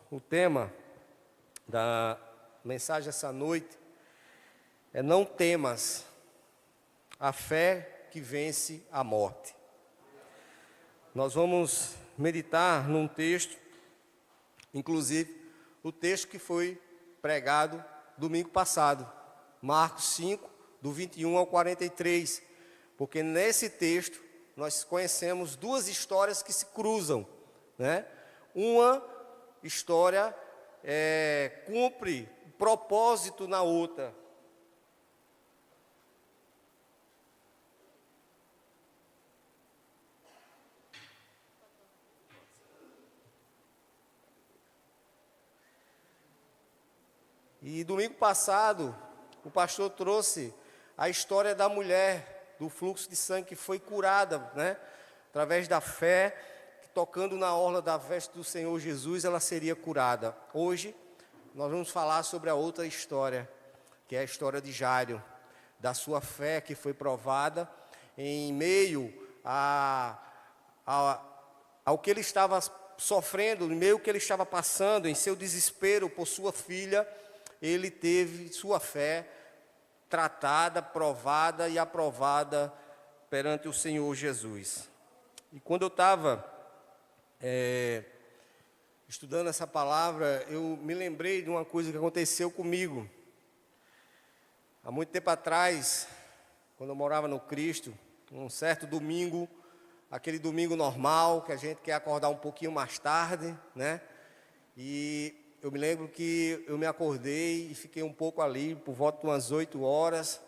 O tema da mensagem essa noite é não temas, a fé que vence a morte. Nós vamos meditar num texto, inclusive o texto que foi pregado domingo passado, Marcos 5, do 21 ao 43, porque nesse texto nós conhecemos duas histórias que se cruzam, né? Uma história cumpre propósito na outra. E domingo passado, o pastor trouxe a história da mulher do fluxo de sangue que foi curada, né? Através da fé, que tocando na orla da veste do Senhor Jesus, ela seria curada. Hoje, nós vamos falar sobre a outra história, que é a história de Jairo, da sua fé que foi provada em meio ao que ele estava sofrendo, em meio ao que ele estava passando, em seu desespero por sua filha. Ele teve sua fé tratada, provada e aprovada perante o Senhor Jesus. E quando eu estava estudando essa palavra, eu me lembrei de uma coisa que aconteceu comigo. Há muito tempo atrás, quando eu morava no Cristo, um certo domingo, aquele domingo normal, que a gente quer acordar um pouquinho mais tarde, né? E eu me lembro que eu me acordei e fiquei um pouco ali, por volta de umas 8 horas.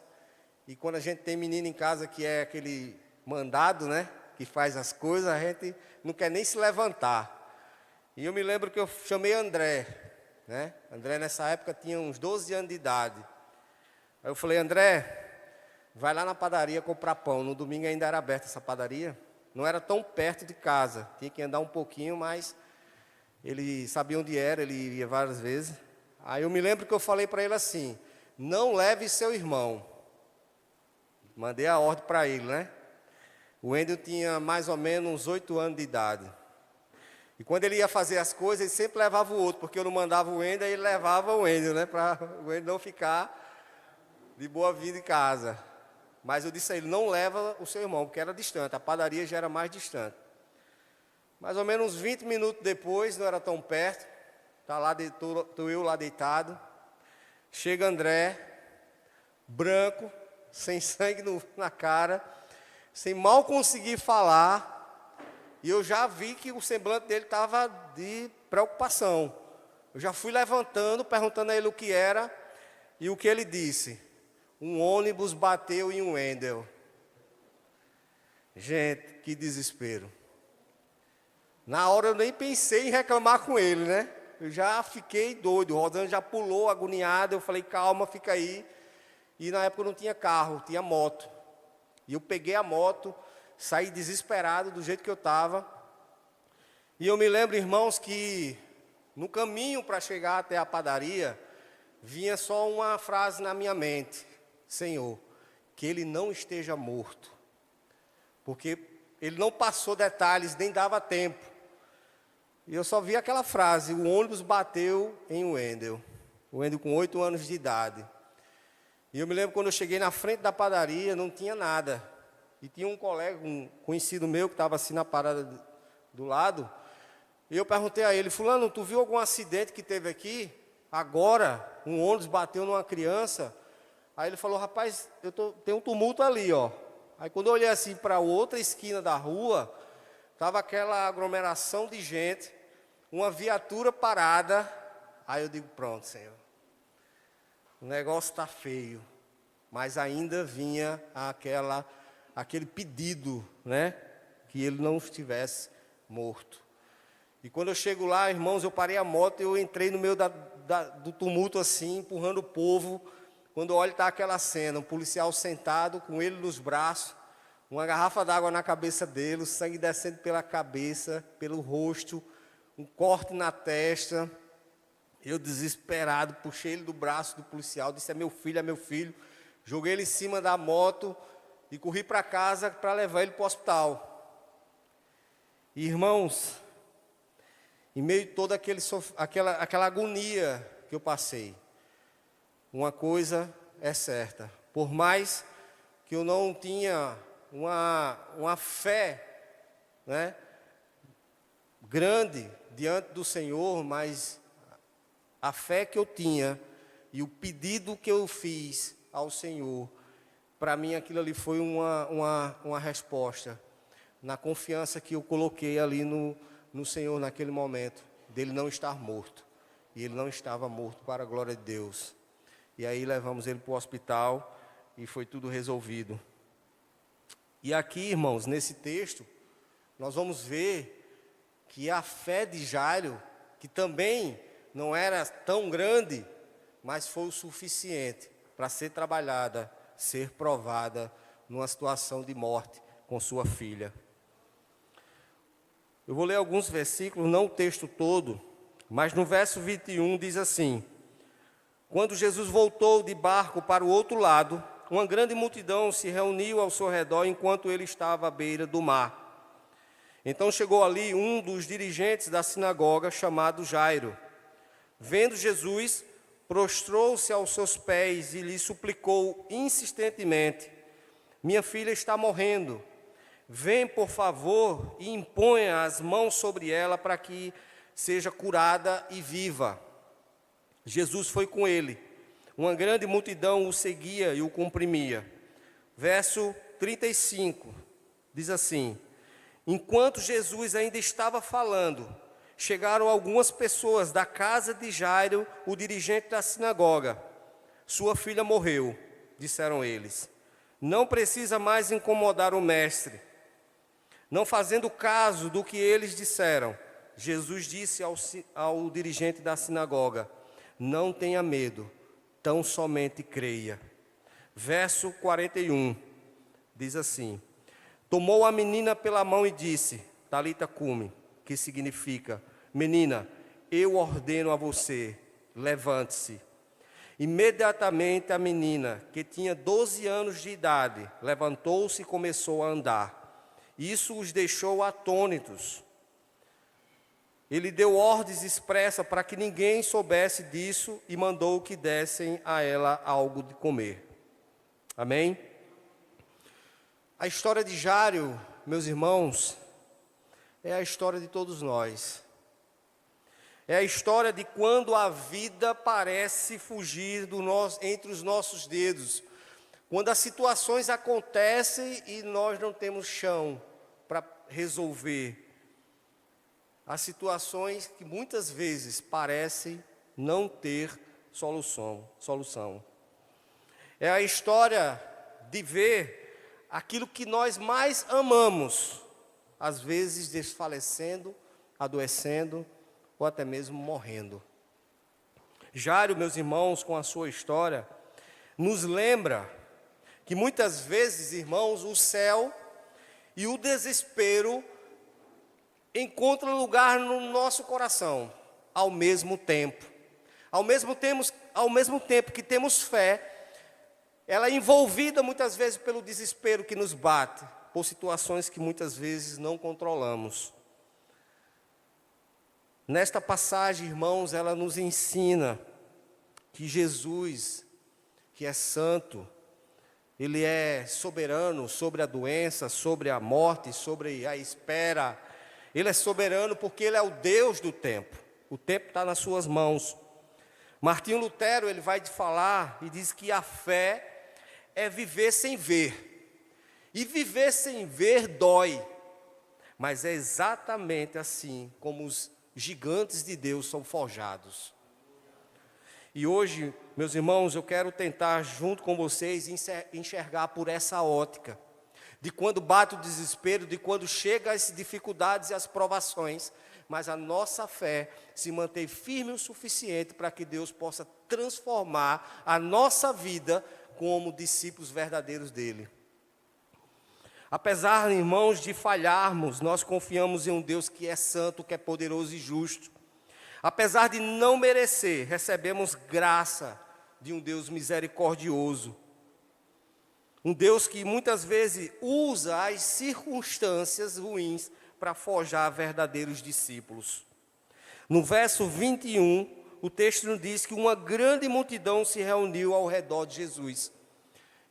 E quando a gente tem menino em casa que é aquele mandado, né? Que faz as coisas, a gente não quer nem se levantar. E eu me lembro que eu chamei André, né? André nessa época tinha uns 12 anos de idade. Aí eu falei, André, vai lá na padaria comprar pão. No domingo ainda era aberta essa padaria. Não era tão perto de casa, tinha que andar um pouquinho, mas ele sabia onde era, ele ia várias vezes. Aí eu me lembro que eu falei para ele assim, não leve seu irmão. Mandei a ordem para ele, né? O Wendel tinha mais ou menos uns 8 anos de idade. E quando ele ia fazer as coisas, ele sempre levava o outro, porque eu não mandava o Wendel, ele levava o Wendel, né? Para o Wendel não ficar de boa vida em casa. Mas eu disse a ele, não leva o seu irmão, porque era distante, a padaria já era mais distante. Mais ou menos uns 20 minutos depois, não era tão perto, tô eu lá deitado, chega André, branco, sem sangue na cara, sem mal conseguir falar, e eu já vi que o semblante dele estava de preocupação. Eu já fui levantando, perguntando a ele o que era, e o que ele disse, um ônibus bateu em um Wendel. Gente, que desespero. Na hora eu nem pensei em reclamar com ele, né? Eu já fiquei doido, o Rosana já pulou agoniado, eu falei, calma, fica aí. E na época eu não tinha carro, tinha moto. E eu peguei a moto, saí desesperado do jeito que eu estava. E eu me lembro, irmãos, que no caminho para chegar até a padaria, vinha só uma frase na minha mente. Senhor, que ele não esteja morto. Porque ele não passou detalhes, nem dava tempo. E eu só vi aquela frase, o ônibus bateu em Wendel. O Wendel com 8 anos de idade. E eu me lembro quando eu cheguei na frente da padaria, não tinha nada. E tinha um colega, um conhecido meu, que estava assim na parada do lado. E eu perguntei a ele, fulano, tu viu algum acidente que teve aqui? Agora, um ônibus bateu numa criança. Aí ele falou, rapaz, tem um tumulto ali, ó. Aí quando eu olhei assim para a outra esquina da rua, estava aquela aglomeração de gente, uma viatura parada. Aí eu digo, pronto, Senhor. O negócio está feio, mas ainda vinha aquele pedido, né, que ele não estivesse morto. E quando eu chego lá, irmãos, eu parei a moto e eu entrei no meio do tumulto assim, empurrando o povo. Quando eu olho, está aquela cena, um policial sentado com ele nos braços, uma garrafa d'água na cabeça dele, o sangue descendo pela cabeça, pelo rosto, um corte na testa. Eu desesperado, puxei ele do braço do policial, disse, é meu filho, é meu filho. Joguei ele em cima da moto e corri para casa para levar ele para o hospital. Irmãos, em meio a toda aquela agonia que eu passei, uma coisa é certa: por mais que eu não tinha uma fé, né, grande diante do Senhor, mas a fé que eu tinha e o pedido que eu fiz ao Senhor, para mim aquilo ali foi uma resposta, na confiança que eu coloquei ali no Senhor naquele momento, dele não estar morto. E ele não estava morto, para a glória de Deus. E aí levamos ele para o hospital e foi tudo resolvido. E aqui, irmãos, nesse texto, nós vamos ver que a fé de Jairo, que também não era tão grande, mas foi o suficiente para ser trabalhada, ser provada numa situação de morte com sua filha. Eu vou ler alguns versículos, não o texto todo, mas no verso 21 diz assim: quando Jesus voltou de barco para o outro lado, uma grande multidão se reuniu ao seu redor enquanto ele estava à beira do mar. Então chegou ali um dos dirigentes da sinagoga, chamado Jairo. Vendo Jesus, prostrou-se aos seus pés e lhe suplicou insistentemente: minha filha está morrendo. Vem, por favor, e imponha as mãos sobre ela para que seja curada e viva. Jesus foi com ele. Uma grande multidão o seguia e o comprimia. Verso 35, diz assim: enquanto Jesus ainda estava falando, chegaram algumas pessoas da casa de Jairo, o dirigente da sinagoga. Sua filha morreu, disseram eles. Não precisa mais incomodar o mestre. Não fazendo caso do que eles disseram, Jesus disse ao dirigente da sinagoga: não tenha medo, tão somente creia. Verso 41, diz assim: tomou a menina pela mão e disse, Talita cumi, que significa: menina, eu ordeno a você, levante-se. Imediatamente a menina, que tinha 12 anos de idade, levantou-se e começou a andar. Isso os deixou atônitos. Ele deu ordens expressas para que ninguém soubesse disso e mandou que dessem a ela algo de comer. Amém? A história de Jairo, meus irmãos, é a história de todos nós. É a história de quando a vida parece fugir entre os nossos dedos. Quando as situações acontecem e nós não temos chão para resolver. As situações que muitas vezes parecem não ter solução. É a história de ver aquilo que nós mais amamos, às vezes desfalecendo, adoecendo ou até mesmo morrendo. Jairo, meus irmãos, com a sua história, nos lembra que muitas vezes, irmãos, o céu e o desespero encontram lugar no nosso coração ao mesmo tempo. Ao mesmo tempo que temos fé, ela é envolvida muitas vezes pelo desespero que nos bate, por situações que muitas vezes não controlamos. Nesta passagem, irmãos, ela nos ensina que Jesus, que é santo, Ele é soberano sobre a doença, sobre a morte, sobre a espera. Ele é soberano porque Ele é o Deus do tempo. O tempo está nas suas mãos. Martinho Lutero, ele vai falar e diz que a fé é viver sem ver. E viver sem ver dói. Mas é exatamente assim como os gigantes de Deus são forjados. E hoje, meus irmãos, eu quero tentar, junto com vocês, enxergar por essa ótica, de quando bate o desespero, de quando chegam as dificuldades e as provações, mas a nossa fé se mantém firme o suficiente para que Deus possa transformar a nossa vida como discípulos verdadeiros dEle. Apesar, irmãos, de falharmos, nós confiamos em um Deus que é santo, que é poderoso e justo. Apesar de não merecer, recebemos graça de um Deus misericordioso. Um Deus que muitas vezes usa as circunstâncias ruins para forjar verdadeiros discípulos. No verso 21, o texto nos diz que uma grande multidão se reuniu ao redor de Jesus.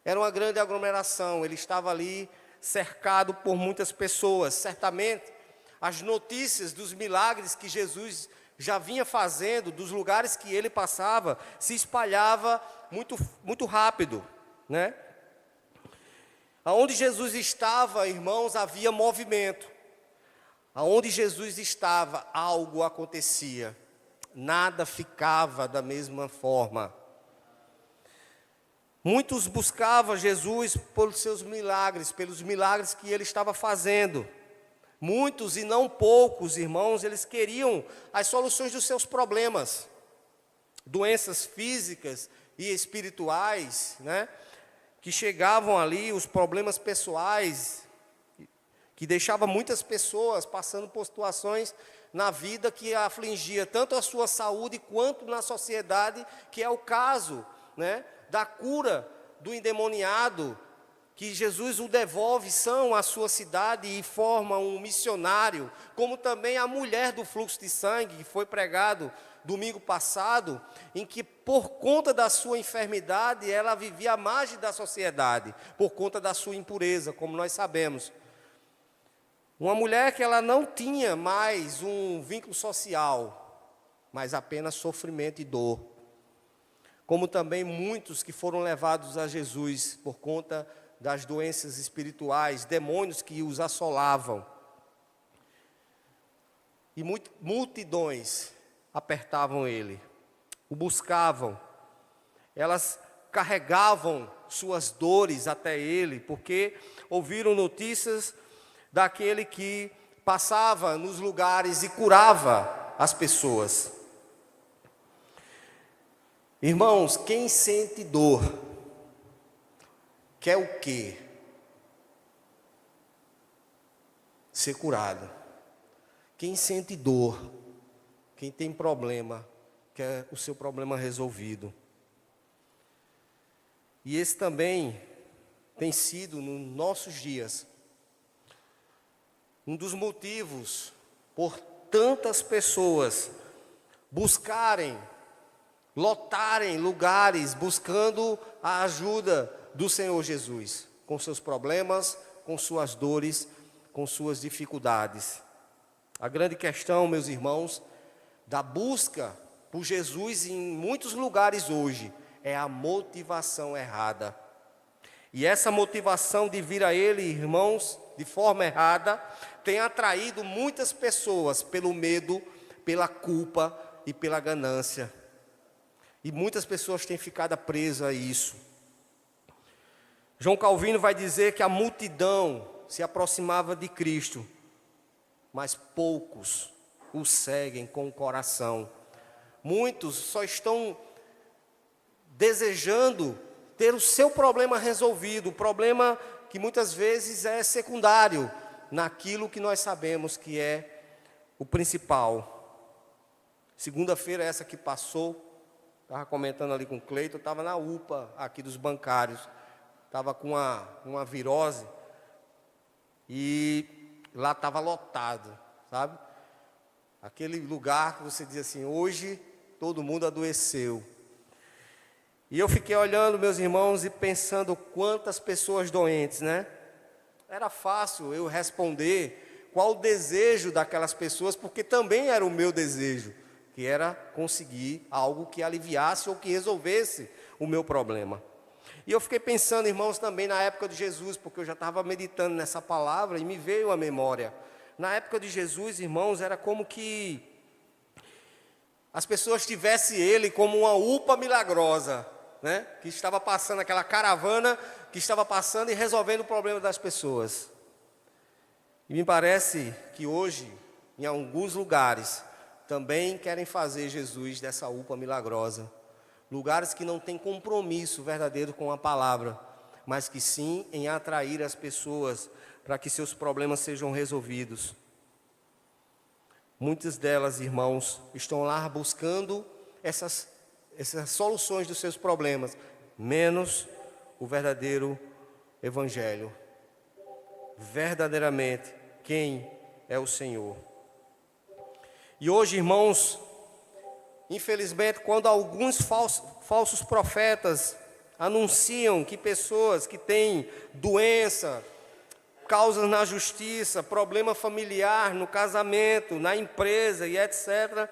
Era uma grande aglomeração, ele estava ali cercado por muitas pessoas. Certamente, as notícias dos milagres que Jesus já vinha fazendo, dos lugares que ele passava, se espalhava muito rápido, né? Aonde Jesus estava, irmãos, havia movimento. Aonde Jesus estava, algo acontecia. Nada ficava da mesma forma. Muitos buscavam Jesus pelos seus milagres, pelos milagres que ele estava fazendo. Muitos e não poucos, irmãos, eles queriam as soluções dos seus problemas. Doenças físicas e espirituais, né? Que chegavam ali, os problemas pessoais, que deixavam muitas pessoas passando por situações na vida que afligia tanto a sua saúde quanto na sociedade, que é o caso, né, da cura do endemoniado, que Jesus o devolve são à sua cidade e forma um missionário, como também a mulher do fluxo de sangue, que foi pregado domingo passado, em que por conta da sua enfermidade, ela vivia à margem da sociedade, por conta da sua impureza, como nós sabemos. Uma mulher que ela não tinha mais um vínculo social, mas apenas sofrimento e dor. Como também muitos que foram levados a Jesus por conta das doenças espirituais, demônios que os assolavam. E multidões apertavam ele, o buscavam. Elas carregavam suas dores até ele, porque ouviram notícias daquele que passava nos lugares e curava as pessoas. Irmãos, quem sente dor, quer o quê? Ser curado. Quem sente dor, quem tem problema, quer o seu problema resolvido. E esse também tem sido, nos nossos dias, um dos motivos por tantas pessoas buscarem, lotarem lugares, buscando a ajuda do Senhor Jesus, com seus problemas, com suas dores, com suas dificuldades. A grande questão, meus irmãos, da busca por Jesus em muitos lugares hoje, é a motivação errada. E essa motivação de vir a Ele, irmãos, de forma errada, tem atraído muitas pessoas pelo medo, pela culpa e pela ganância. E muitas pessoas têm ficado presas a isso. João Calvino vai dizer que a multidão se aproximava de Cristo, mas poucos o seguem com o coração. Muitos só estão desejando ter o seu problema resolvido, o problema que muitas vezes é secundário naquilo que nós sabemos que é o principal. Segunda-feira essa que passou, estava comentando ali com o Cleiton, estava na UPA aqui dos bancários, estava com uma virose e lá estava lotado, sabe? Aquele lugar que você diz assim, hoje todo mundo adoeceu. E eu fiquei olhando, meus irmãos, e pensando quantas pessoas doentes, né? Era fácil eu responder qual o desejo daquelas pessoas, porque também era o meu desejo, que era conseguir algo que aliviasse ou que resolvesse o meu problema. E eu fiquei pensando, irmãos, também na época de Jesus, porque eu já estava meditando nessa palavra e me veio à memória. Na época de Jesus, irmãos, era como que as pessoas tivessem ele como uma UPA milagrosa, né? Que estava passando, aquela caravana que estava passando e resolvendo o problema das pessoas. E me parece que hoje, em alguns lugares, também querem fazer Jesus dessa UPA milagrosa. Lugares que não têm compromisso verdadeiro com a palavra, mas que sim em atrair as pessoas para que seus problemas sejam resolvidos. Muitas delas, irmãos, estão lá buscando essas soluções dos seus problemas, menos o verdadeiro Evangelho. Verdadeiramente, quem é o Senhor? E hoje, irmãos, infelizmente, quando alguns falsos profetas anunciam que pessoas que têm doença, causas na justiça, problema familiar, no casamento, na empresa e etc.,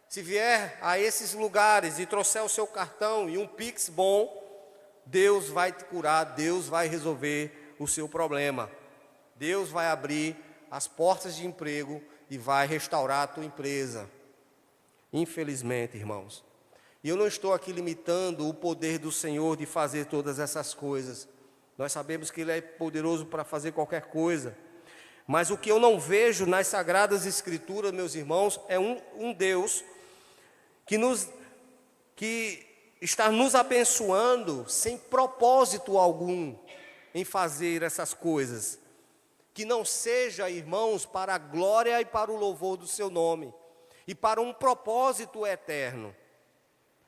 se vier a esses lugares e trouxer o seu cartão e um Pix bom, Deus vai te curar, Deus vai resolver o seu problema. Deus vai abrir as portas de emprego e vai restaurar a tua empresa. Infelizmente, irmãos. E eu não estou aqui limitando o poder do Senhor de fazer todas essas coisas. Nós sabemos que Ele é poderoso para fazer qualquer coisa. Mas o que eu não vejo nas Sagradas Escrituras, meus irmãos, é um Deus que está nos abençoando sem propósito algum em fazer essas coisas. Que não seja, irmãos, para a glória e para o louvor do seu nome. E para um propósito eterno.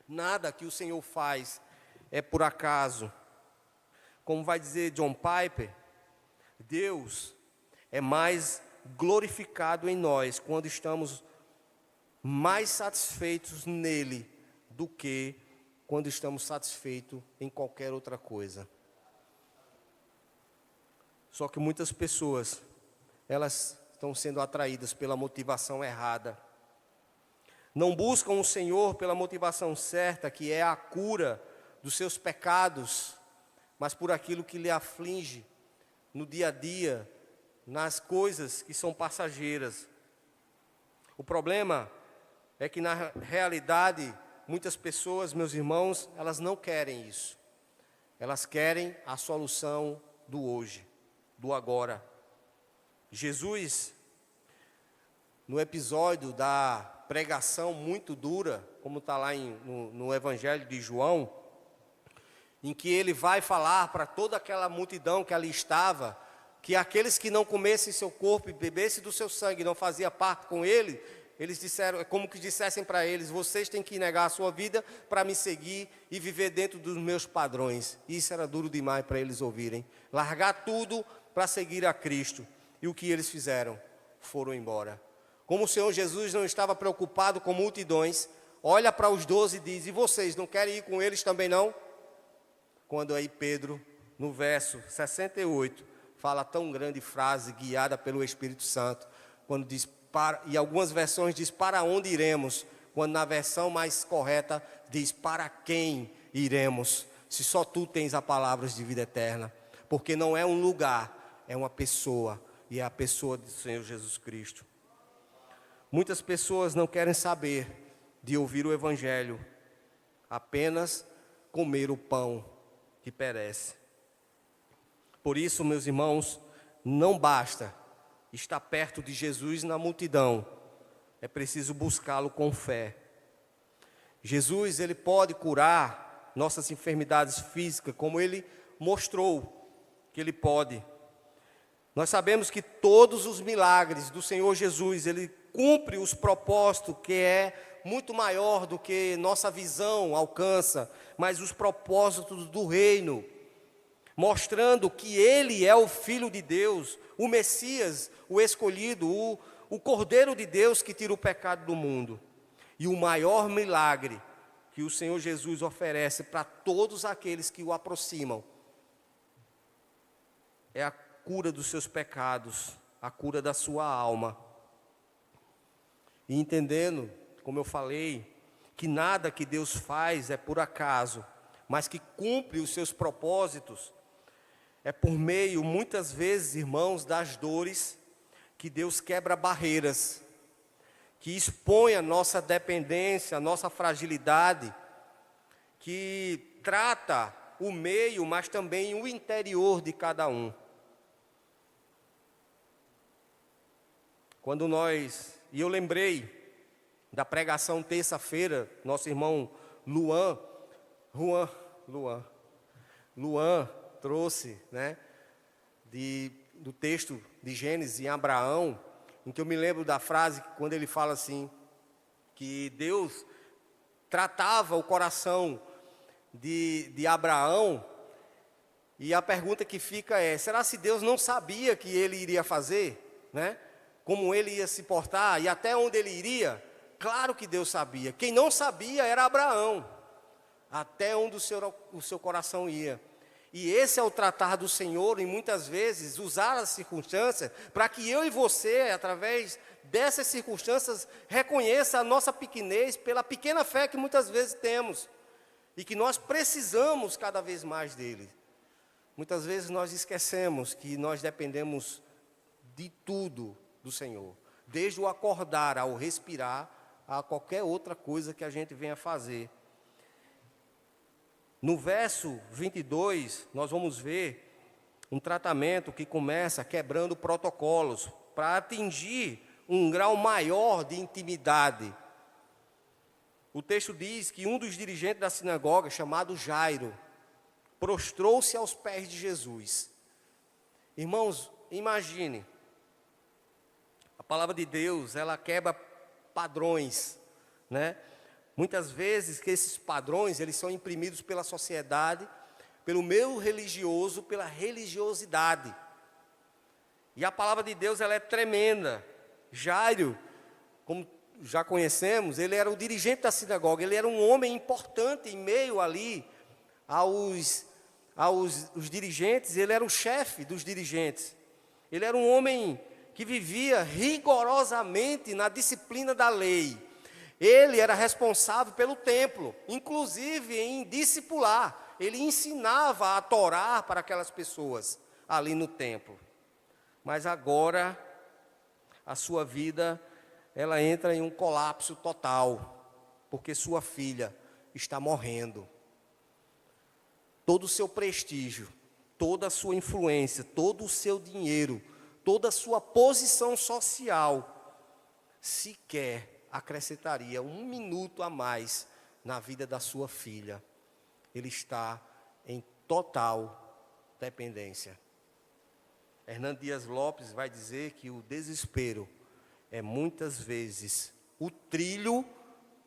Nada que o Senhor faz é por acaso. Como vai dizer John Piper, Deus é mais glorificado em nós quando estamos mais satisfeitos nele do que quando estamos satisfeitos em qualquer outra coisa. Só que muitas pessoas, elas estão sendo atraídas pela motivação errada. Não buscam o Senhor pela motivação certa, que é a cura dos seus pecados, mas por aquilo que lhe aflige no dia a dia, nas coisas que são passageiras. O problema é que na realidade, muitas pessoas, meus irmãos, elas não querem isso. Elas querem a solução do hoje, do agora. Jesus, no episódio da pregação muito dura, como está lá no Evangelho de João, em que ele vai falar para toda aquela multidão que ali estava, que aqueles que não comessem seu corpo e bebessem do seu sangue, não fazia parte com ele, eles disseram, é como que dissessem para eles, vocês têm que negar a sua vida para me seguir e viver dentro dos meus padrões. Isso era duro demais para eles ouvirem. Largar tudo para seguir a Cristo. E o que eles fizeram? Foram embora. Como o Senhor Jesus não estava preocupado com multidões, olha para os 12 e diz, e vocês não querem ir com eles também não? Quando aí Pedro, no verso 68, fala tão grande frase, guiada pelo Espírito Santo, quando diz, e algumas versões diz, para onde iremos? Quando na versão mais correta diz, para quem iremos? Se só tu tens a palavra de vida eterna. Porque não é um lugar, é uma pessoa, e é a pessoa do Senhor Jesus Cristo. Muitas pessoas não querem saber de ouvir o Evangelho, apenas comer o pão que perece. Por isso, meus irmãos, não basta estar perto de Jesus na multidão, é preciso buscá-lo com fé. Jesus, ele pode curar nossas enfermidades físicas, como ele mostrou que ele pode. Nós sabemos que todos os milagres do Senhor Jesus, ele cumpre os propósitos, que é muito maior do que nossa visão alcança, mas os propósitos do reino, mostrando que ele é o Filho de Deus, o Messias, o escolhido, o Cordeiro de Deus que tira o pecado do mundo. E o maior milagre que o Senhor Jesus oferece para todos aqueles que o aproximam é a cura dos seus pecados, a cura da sua alma. E entendendo, como eu falei, que nada que Deus faz é por acaso, mas que cumpre os seus propósitos, é por meio, muitas vezes, irmãos, das dores, que Deus quebra barreiras, que expõe a nossa dependência, a nossa fragilidade, que trata o meio, mas também o interior de cada um. E eu lembrei da pregação terça-feira, nosso irmão Luan trouxe, né, do texto de Gênesis em Abraão, em que eu me lembro da frase, quando ele fala assim, que Deus tratava o coração de Abraão, e a pergunta que fica é, será se Deus não sabia que ele iria fazer, né? como ele ia se portar e até onde ele iria? Claro que Deus sabia. Quem não sabia era Abraão, até onde o seu coração ia. E esse é o tratar do Senhor, e muitas vezes usar as circunstâncias para que eu e você, através dessas circunstâncias, reconheça a nossa pequenez pela pequena fé que muitas vezes temos e que nós precisamos cada vez mais dele. Muitas vezes nós esquecemos que nós dependemos de tudo do Senhor, desde o acordar ao respirar, a qualquer outra coisa que a gente venha fazer. No verso 22, nós vamos ver um tratamento que começa quebrando protocolos para atingir um grau maior de intimidade. O texto diz que um dos dirigentes da sinagoga, chamado Jairo, prostrou-se aos pés de Jesus. Irmãos, imagine, a palavra de Deus, ela quebra padrões, né? Muitas vezes que esses padrões, eles são imprimidos pela sociedade, pelo meio religioso, pela religiosidade. E a palavra de Deus, ela é tremenda. Jairo, como já conhecemos, ele era o dirigente da sinagoga, ele era um homem importante em meio ali aos dirigentes, ele era o chefe dos dirigentes. Ele era um homem que vivia rigorosamente na disciplina da lei. Ele era responsável pelo templo, inclusive em discipular. Ele ensinava a Torá para aquelas pessoas ali no templo. Mas agora, a sua vida, ela entra em um colapso total, porque sua filha está morrendo. Todo o seu prestígio, toda a sua influência, todo o seu dinheiro, toda a sua posição social, sequer acrescentaria um minuto a mais na vida da sua filha. Ele está em total dependência. Hernando Dias Lopes vai dizer que o desespero é muitas vezes o trilho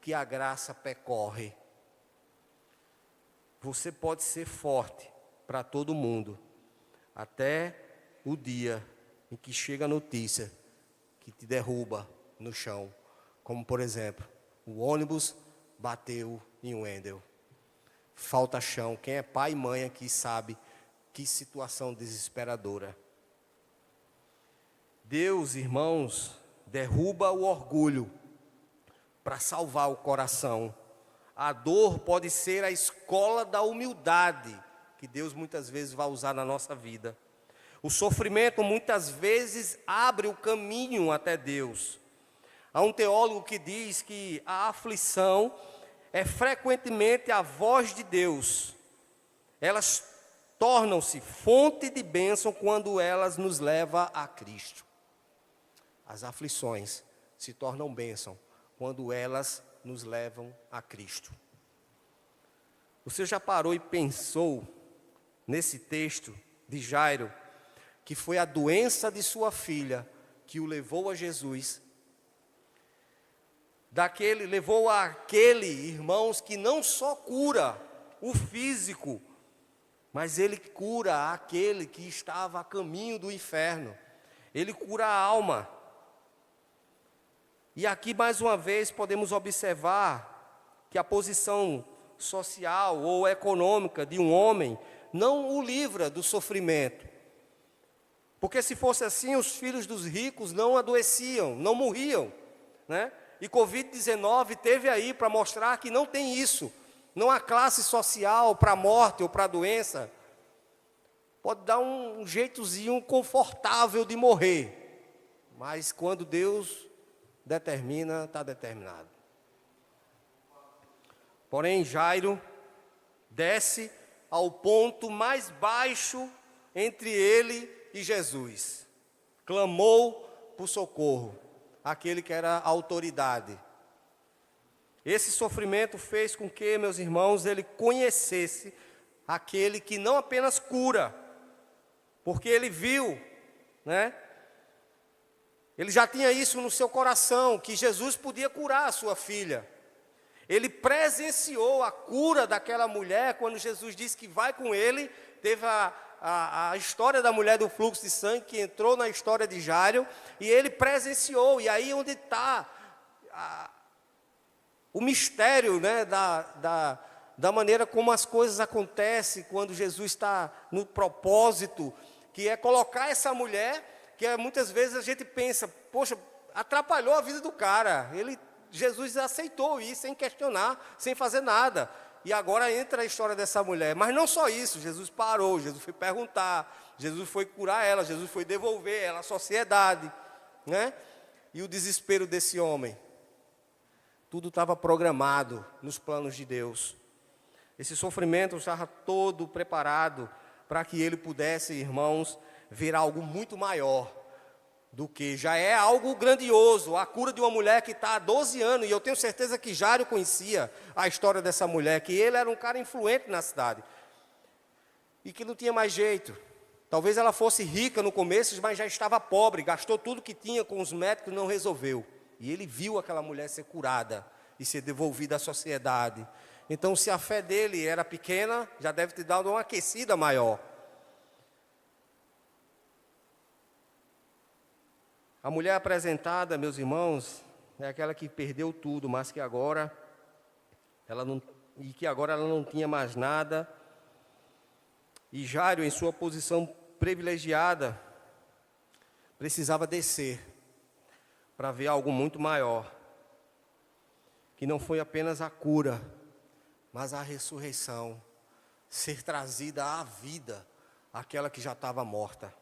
que a graça percorre. Você pode ser forte para todo mundo, até o dia em que chega a notícia que te derruba no chão. Como, por exemplo, o ônibus bateu em Wendel. Falta chão. Quem é pai e mãe aqui sabe que situação desesperadora. Deus, irmãos, derruba o orgulho para salvar o coração. A dor pode ser a escola da humildade que Deus muitas vezes vai usar na nossa vida. O sofrimento muitas vezes abre o caminho até Deus. Há um teólogo que diz que a aflição é frequentemente a voz de Deus. Elas tornam-se fonte de bênção quando elas nos levam a Cristo. As aflições se tornam bênção quando elas nos levam a Cristo. Você já parou e pensou nesse texto de Jairo, que foi a doença de sua filha que o levou a Jesus? Levou àquele, irmãos, que não só cura o físico, mas ele cura aquele que estava a caminho do inferno. Ele cura a alma. E aqui, mais uma vez, podemos observar que a posição social ou econômica de um homem não o livra do sofrimento. Porque se fosse assim, os filhos dos ricos não adoeciam, não morriam, né? E Covid-19 teve aí para mostrar que não tem isso. Não há classe social para a morte ou para a doença. Pode dar um jeitozinho confortável de morrer. Mas quando Deus determina, está determinado. Porém, Jairo desce ao ponto mais baixo entre ele e Jesus. Clamou por socorro. Aquele que era a autoridade. Esse sofrimento fez com que, meus irmãos, ele conhecesse aquele que não apenas cura, porque ele viu, né? Ele já tinha isso no seu coração, que Jesus podia curar a sua filha. Ele presenciou a cura daquela mulher, quando Jesus disse que vai com ele, teve a história da mulher do fluxo de sangue, que entrou na história de Jairo, e ele presenciou, e aí onde está o mistério, né, da maneira como as coisas acontecem, quando Jesus está no propósito, que é colocar essa mulher, que muitas vezes a gente pensa, poxa, atrapalhou a vida do cara, Jesus aceitou isso sem questionar, sem fazer nada. E agora entra a história dessa mulher. Mas não só isso, Jesus parou, Jesus foi perguntar, Jesus foi curar ela, Jesus foi devolver ela à sociedade, né? E o desespero desse homem. Tudo estava programado nos planos de Deus. Esse sofrimento estava todo preparado para que ele pudesse, irmãos, ver algo muito maior do que já é algo grandioso, a cura de uma mulher que está há 12 anos, e eu tenho certeza que Jairo conhecia a história dessa mulher, que ele era um cara influente na cidade, e que não tinha mais jeito. Talvez ela fosse rica no começo, mas já estava pobre, gastou tudo que tinha com os médicos, não resolveu. E ele viu aquela mulher ser curada e ser devolvida à sociedade. Então, se a fé dele era pequena, já deve ter dado uma aquecida maior. A mulher apresentada, meus irmãos, é aquela que perdeu tudo, mas que agora ela não tinha mais nada. E Jairo, em sua posição privilegiada, precisava descer para ver algo muito maior, que não foi apenas a cura, mas a ressurreição, ser trazida à vida aquela que já estava morta.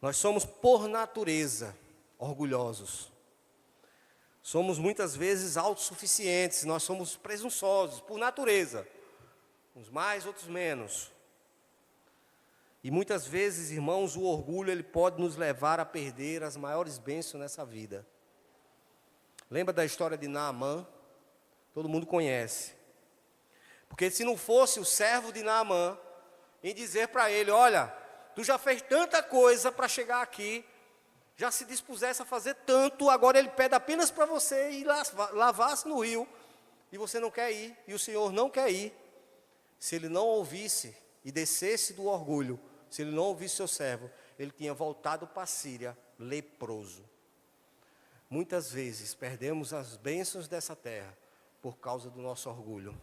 Nós somos, por natureza, orgulhosos. Somos, muitas vezes, autossuficientes. Nós somos presunçosos, por natureza. Uns mais, outros menos. E, muitas vezes, irmãos, o orgulho ele pode nos levar a perder as maiores bênçãos nessa vida. Lembra da história de Naamã? Todo mundo conhece. Porque se não fosse o servo de Naamã, em dizer para ele, olha, tu já fez tanta coisa para chegar aqui, já se dispusesse a fazer tanto, agora ele pede apenas para você ir lavar-se no rio, e você não quer ir, e o Senhor não quer ir. Se ele não ouvisse e descesse do orgulho, se ele não ouvisse seu servo, ele tinha voltado para a Síria leproso. Muitas vezes perdemos as bênçãos dessa terra por causa do nosso orgulho.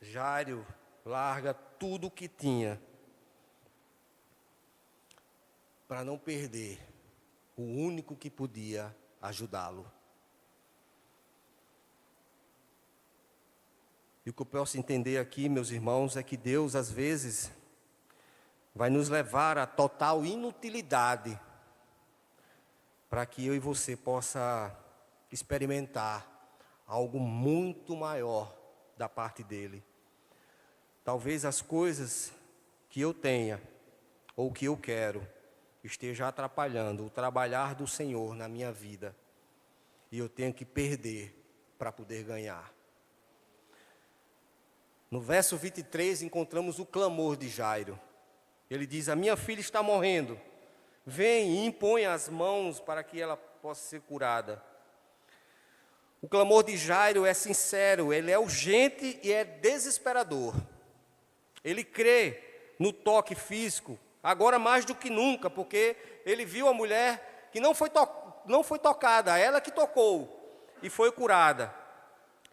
Jairo larga tudo o que tinha para não perder o único que podia ajudá-lo. E o que eu posso entender aqui, meus irmãos, é que Deus, às vezes, vai nos levar à total inutilidade para que eu e você possa experimentar algo muito maior da parte dele. Talvez as coisas que eu tenha ou que eu quero esteja atrapalhando o trabalhar do Senhor na minha vida, e eu tenho que perder para poder ganhar. No verso 23 encontramos o clamor de Jairo. Ele diz, a minha filha está morrendo, vem e impõe as mãos para que ela possa ser curada. O clamor de Jairo é sincero, ele é urgente e é desesperador. Ele crê no toque físico, agora mais do que nunca, porque ele viu a mulher que não foi tocada, ela que tocou e foi curada.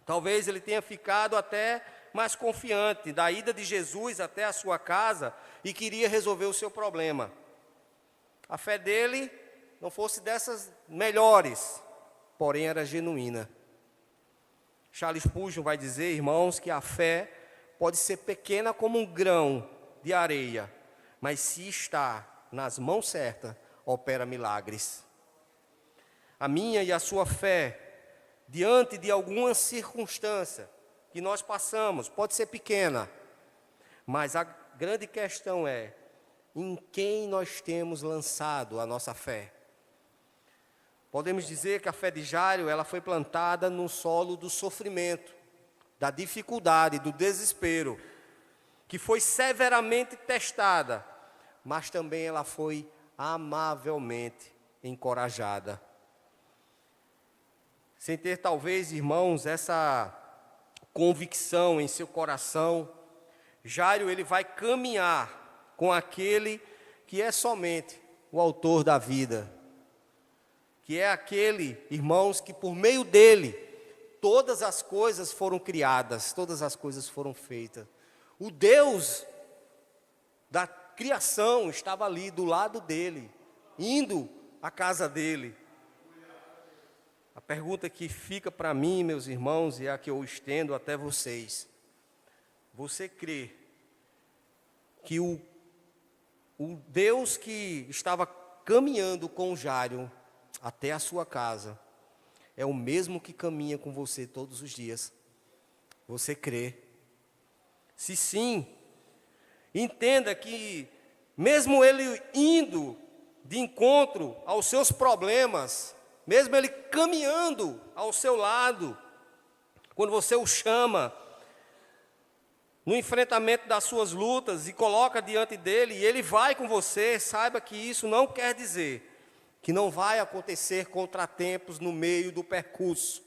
Talvez ele tenha ficado até mais confiante da ida de Jesus até a sua casa e queria resolver o seu problema. A fé dele não fosse dessas melhores, porém era genuína. Charles Spurgeon vai dizer, irmãos, que a fé pode ser pequena como um grão de areia, mas se está nas mãos certas, opera milagres. A minha e a sua fé, diante de alguma circunstância que nós passamos, pode ser pequena, mas a grande questão é, em quem nós temos lançado a nossa fé? Podemos dizer que a fé de Jairo, ela foi plantada no solo do sofrimento, da dificuldade, do desespero, que foi severamente testada, mas também ela foi amavelmente encorajada. Sem ter talvez, irmãos, essa convicção em seu coração Jairo, ele vai caminhar com aquele que é somente o autor da vida, que é aquele, irmãos, que por meio dele, todas as coisas foram criadas, todas as coisas foram feitas. O Deus da criação estava ali do lado dele, indo à casa dele. A pergunta que fica para mim, meus irmãos, e é a que eu estendo até vocês: você crê que o Deus que estava caminhando com Jairo até a sua casa é o mesmo que caminha com você todos os dias? Você crê? Se sim, entenda que mesmo ele indo de encontro aos seus problemas, mesmo ele caminhando ao seu lado, quando você o chama no enfrentamento das suas lutas e coloca diante dele, e ele vai com você, saiba que isso não quer dizer que não vai acontecer contratempos no meio do percurso,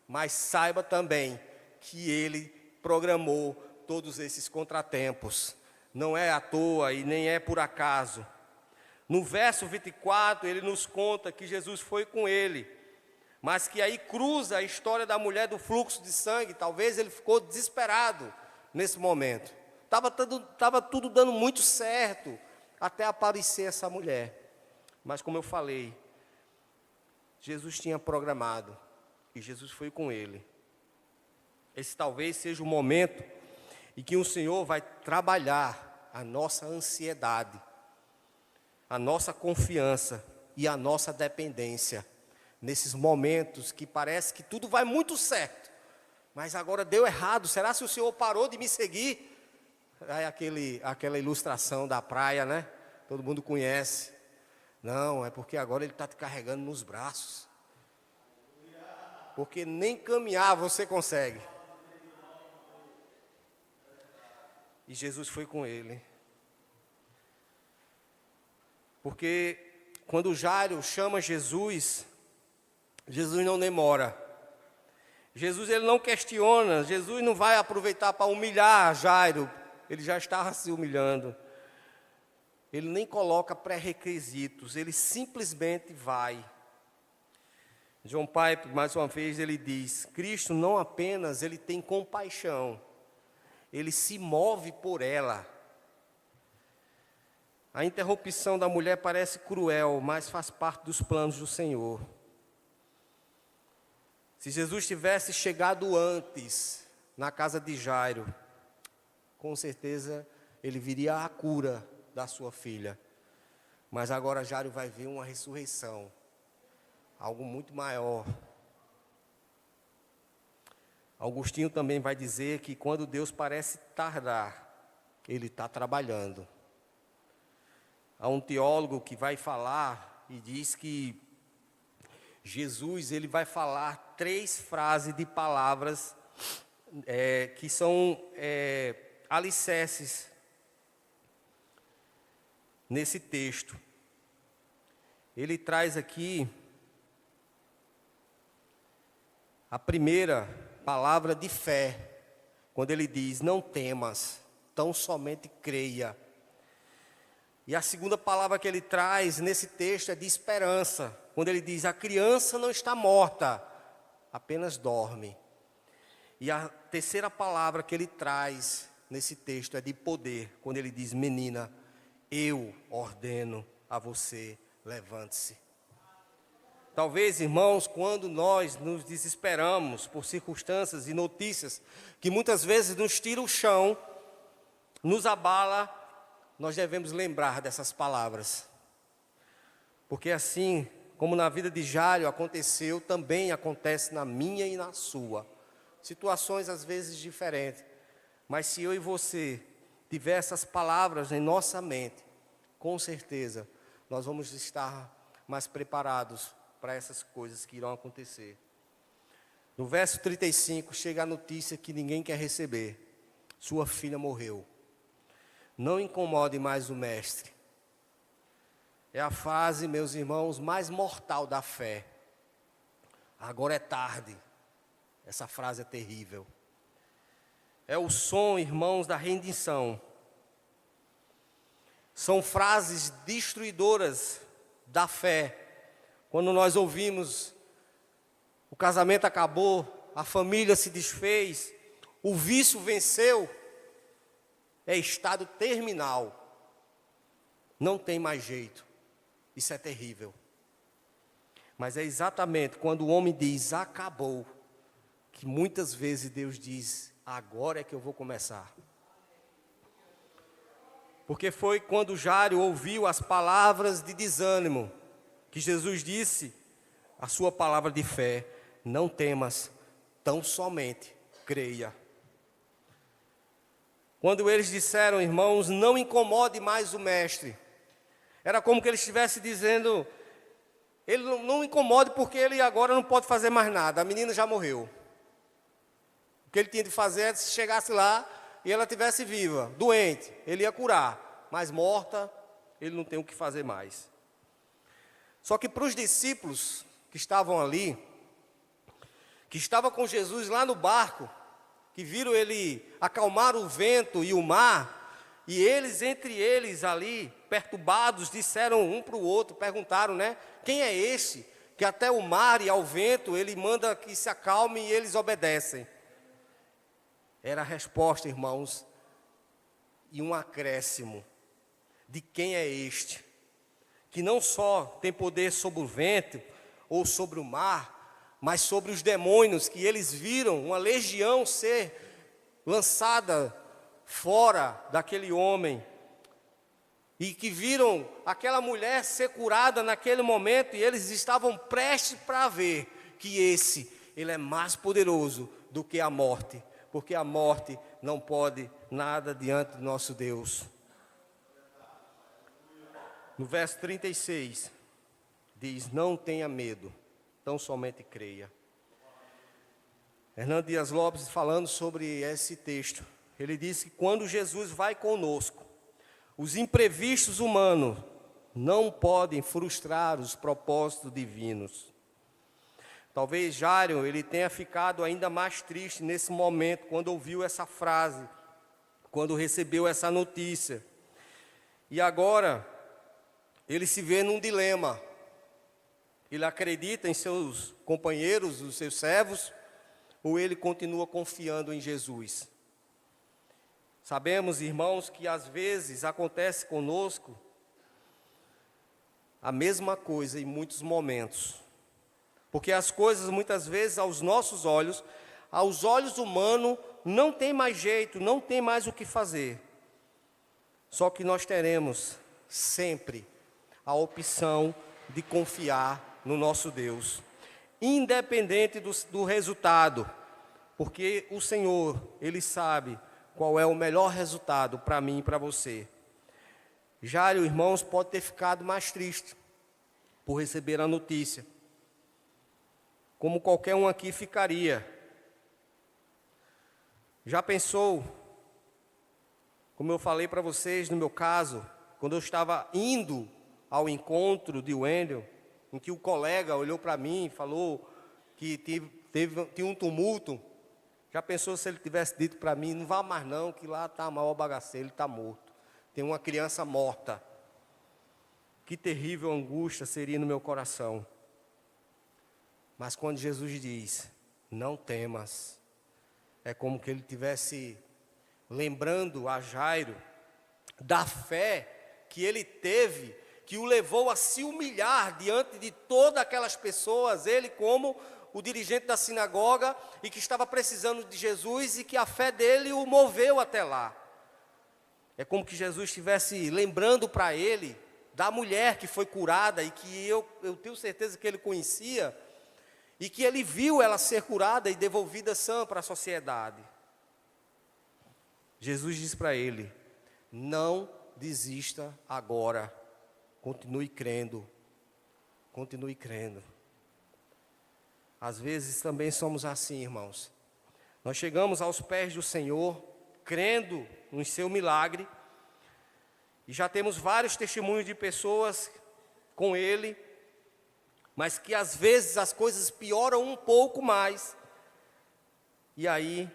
mas saiba também que ele programou todos esses contratempos, não é à toa e nem é por acaso. No verso 24, ele nos conta que Jesus foi com ele, mas que aí cruza a história da mulher do fluxo de sangue. Talvez ele ficou desesperado nesse momento. Estava tudo dando muito certo, até aparecer essa mulher. Mas como eu falei, Jesus tinha programado, e Jesus foi com ele. Esse talvez seja o momento em que o Senhor vai trabalhar a nossa ansiedade, a nossa confiança e a nossa dependência. Nesses momentos que parece que tudo vai muito certo, mas agora deu errado. Será que o Senhor parou de me seguir? É aquela ilustração da praia, né? Todo mundo conhece. Não, é porque agora Ele está te carregando nos braços. Porque nem caminhar você consegue. E Jesus foi com ele. Porque quando Jairo chama Jesus, Jesus não demora. Jesus ele não questiona, Jesus não vai aproveitar para humilhar Jairo. Ele já estava se humilhando. Ele nem coloca pré-requisitos, ele simplesmente vai. John Piper, mais uma vez, ele diz: Cristo não apenas ele tem compaixão, ele se move por ela. A interrupção da mulher parece cruel, mas faz parte dos planos do Senhor. Se Jesus tivesse chegado antes na casa de Jairo, com certeza ele viria à cura da sua filha. Mas agora Jairo vai ver uma ressurreição, algo muito maior. Agostinho também vai dizer que quando Deus parece tardar, Ele está trabalhando. Há um teólogo que vai falar e diz que Jesus ele vai falar 3 frases de palavras que são alicerces nesse texto. Ele traz aqui a primeira palavra de fé, quando ele diz: não temas, tão somente creia. E a segunda palavra que ele traz nesse texto é de esperança, quando ele diz: a criança não está morta, apenas dorme. E a terceira palavra que ele traz nesse texto é de poder, quando ele diz: menina, eu ordeno a você, levante-se. Talvez, irmãos, quando nós nos desesperamos por circunstâncias e notícias que muitas vezes nos tiram o chão, nos abala, nós devemos lembrar dessas palavras. Porque assim como na vida de Jairo aconteceu, também acontece na minha e na sua. Situações às vezes diferentes. Mas se eu e você tiver essas palavras em nossa mente, com certeza nós vamos estar mais preparados para essas coisas que irão acontecer. No verso 35 chega a notícia que ninguém quer receber: sua filha morreu. Não incomode mais o mestre. É a fase, meus irmãos, mais mortal da fé. Agora é tarde. Essa frase é terrível. é o som, irmãos, da rendição. São frases destruidoras da fé. Quando nós ouvimos, o casamento acabou, a família se desfez, o vício venceu, é estado terminal. Não tem mais jeito. Isso é terrível. Mas é exatamente quando o homem diz, acabou, que muitas vezes Deus diz, agora é que eu vou começar. Porque foi quando Jairo ouviu as palavras de desânimo, que Jesus disse a sua palavra de fé, não temas, tão somente creia. Quando eles disseram, irmãos, não incomode mais o mestre, era como que ele estivesse dizendo, ele não incomode porque ele agora não pode fazer mais nada, a menina já morreu. O que ele tinha de fazer é, se chegasse lá e ela estivesse viva, doente, ele ia curar, mas morta, ele não tem o que fazer mais. Só que para os discípulos que estavam ali, que estavam com Jesus lá no barco, que viram ele acalmar o vento e o mar, e eles, entre eles ali, perturbados, disseram um para o outro, perguntaram, né? Quem é este que até o mar e ao vento ele manda que se acalme e eles obedecem? Era a resposta, irmãos, e um acréscimo de quem é este, que não só tem poder sobre o vento ou sobre o mar, mas sobre os demônios, que eles viram uma legião ser lançada fora daquele homem, e que viram aquela mulher ser curada naquele momento, e eles estavam prestes para ver que ele é mais poderoso do que a morte, porque a morte não pode nada diante do nosso Deus. No verso 36, diz, não tenha medo, tão somente creia. Hernando Dias Lopes, falando sobre esse texto, ele disse que quando Jesus vai conosco, os imprevistos humanos não podem frustrar os propósitos divinos. Talvez Jairo, ele tenha ficado ainda mais triste nesse momento, quando ouviu essa frase, quando recebeu essa notícia. E agora, ele se vê num dilema. Ele acredita em seus companheiros, os seus servos, ou ele continua confiando em Jesus? Sabemos, irmãos, que às vezes acontece conosco a mesma coisa em muitos momentos. Porque as coisas, muitas vezes, aos nossos olhos, aos olhos humanos, não tem mais jeito, não tem mais o que fazer. Só que nós teremos sempre a opção de confiar no nosso Deus, independente do resultado, porque o Senhor, Ele sabe qual é o melhor resultado para mim e para você. Jairo, irmãos, pode ter ficado mais triste por receber a notícia, como qualquer um aqui ficaria. Já pensou, como eu falei para vocês no meu caso, quando eu estava indo ao encontro de Wendel, em que o colega olhou para mim e falou que tinha um tumulto. Já pensou se ele tivesse dito para mim, não vá mais não, que lá está a maior bagaceira, ele está morto. Tem uma criança morta. Que terrível angústia seria no meu coração. Mas quando Jesus diz, não temas, é como que ele tivesse lembrando a Jairo da fé que ele teve, que o levou a se humilhar diante de todas aquelas pessoas, ele como o dirigente da sinagoga, e que estava precisando de Jesus, e que a fé dele o moveu até lá. É como que Jesus estivesse lembrando para ele da mulher que foi curada, e que eu tenho certeza que ele conhecia, e que ele viu ela ser curada e devolvida sã para a sociedade. Jesus disse para ele, não desista agora, continue crendo, continue crendo. Às vezes também somos assim, irmãos. Nós chegamos aos pés do Senhor, crendo no seu milagre, e já temos vários testemunhos de pessoas com Ele, mas que às vezes as coisas pioram um pouco mais, e aí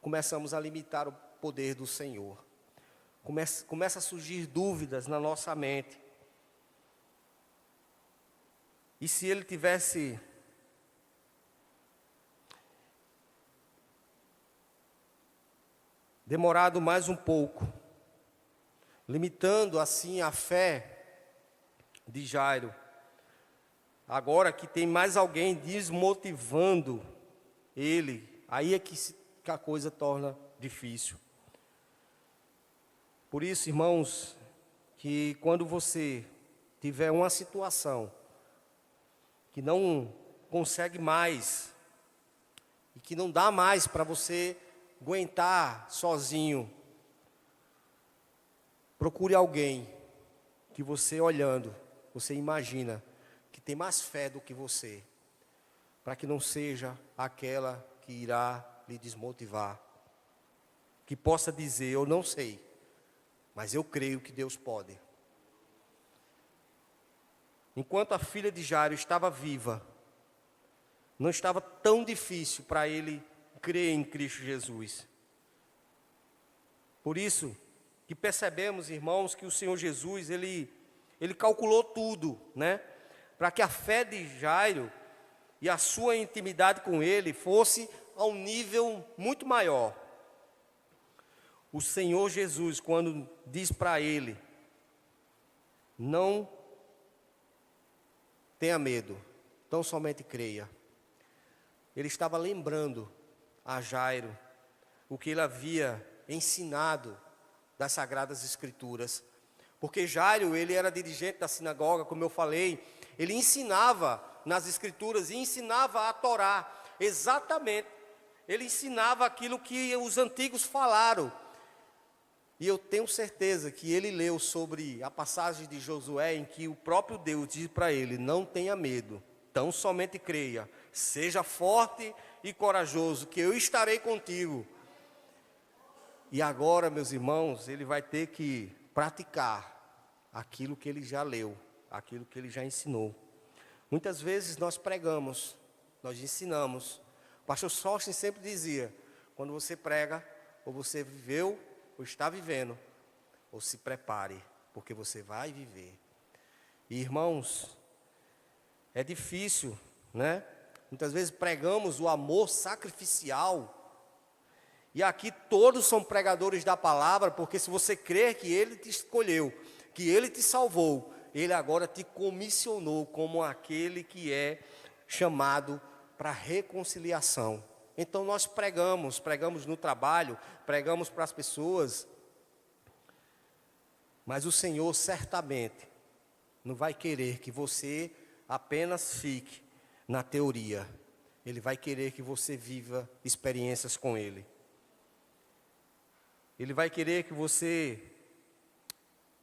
começamos a limitar o poder do Senhor. Começa a surgir dúvidas na nossa mente. E se ele tivesse demorado mais um pouco, limitando assim a fé de Jairo, agora que tem mais alguém desmotivando ele, aí é que a coisa torna difícil. Por isso, irmãos, que quando você tiver uma situação que não consegue mais, e que não dá mais para você aguentar sozinho, procure alguém que você olhando, você imagina que tem mais fé do que você, para que não seja aquela que irá lhe desmotivar, que possa dizer, eu não sei, mas eu creio que Deus pode. Enquanto a filha de Jairo estava viva, não estava tão difícil para ele crer em Cristo Jesus. Por isso que percebemos, irmãos, que o Senhor Jesus, ele calculou tudo, né? Para que a fé de Jairo e a sua intimidade com ele fosse a um nível muito maior. O Senhor Jesus, quando diz para ele, não tenha medo, tão somente creia. Ele estava lembrando a Jairo o que ele havia ensinado das Sagradas Escrituras. Porque Jairo, ele era dirigente da sinagoga, como eu falei, ele ensinava nas Escrituras e ensinava a Torá, exatamente. Ele ensinava aquilo que os antigos falaram. E eu tenho certeza que ele leu sobre a passagem de Josué, em que o próprio Deus diz para ele, não tenha medo, tão somente creia, seja forte e corajoso, que eu estarei contigo. E agora, meus irmãos, ele vai ter que praticar aquilo que ele já leu, aquilo que ele já ensinou. Muitas vezes nós pregamos, nós ensinamos. O pastor Sóstenes sempre dizia, quando você prega, ou você viveu, ou está vivendo, ou se prepare, porque você vai viver. E, irmãos, é difícil, né? Muitas vezes pregamos o amor sacrificial, e aqui todos são pregadores da palavra, porque se você crer que Ele te escolheu, que Ele te salvou, Ele agora te comissionou como aquele que é chamado para reconciliação. Então nós pregamos no trabalho, pregamos para as pessoas, mas o Senhor certamente não vai querer que você apenas fique na teoria. Ele vai querer que você viva experiências com Ele. Ele vai querer que você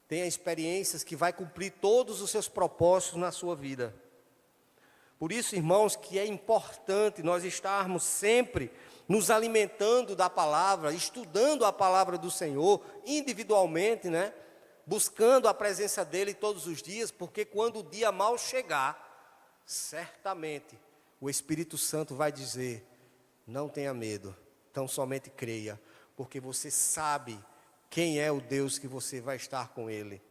tenha experiências que vai cumprir todos os seus propósitos na sua vida. Por isso, irmãos, que é importante nós estarmos sempre nos alimentando da palavra, estudando a palavra do Senhor, individualmente, né? Buscando a presença dEle todos os dias, porque quando o dia mal chegar, certamente o Espírito Santo vai dizer, não tenha medo, tão somente creia, porque você sabe quem é o Deus que você vai estar com Ele.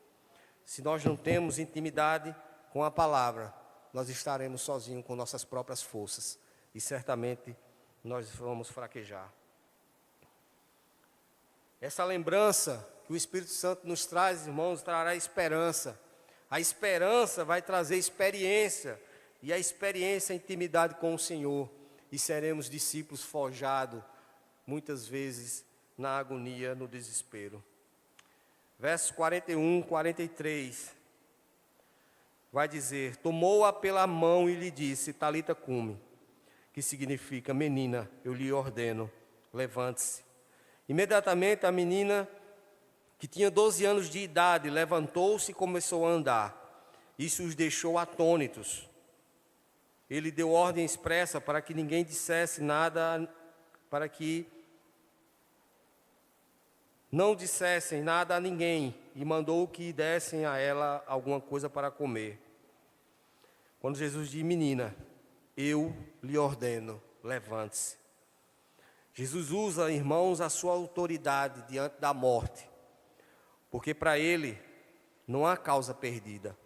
Se nós não temos intimidade com a palavra, nós estaremos sozinhos com nossas próprias forças, e certamente nós vamos fraquejar. Essa lembrança que o Espírito Santo nos traz, irmãos, trará esperança. A esperança vai trazer experiência, e a experiência é intimidade com o Senhor, e seremos discípulos forjados, muitas vezes na agonia, no desespero. Versos 41, 43... vai dizer, tomou-a pela mão e lhe disse, Talita cumi, que significa, menina, eu lhe ordeno, levante-se. Imediatamente a menina, que tinha 12 anos de idade, levantou-se e começou a andar. Isso os deixou atônitos. Ele deu ordem expressa para que ninguém dissesse nada, para que não dissessem nada a ninguém, e mandou que dessem a ela alguma coisa para comer. Quando Jesus diz, menina, eu lhe ordeno, levante-se. Jesus usa, irmãos, a sua autoridade diante da morte, porque para ele não há causa perdida.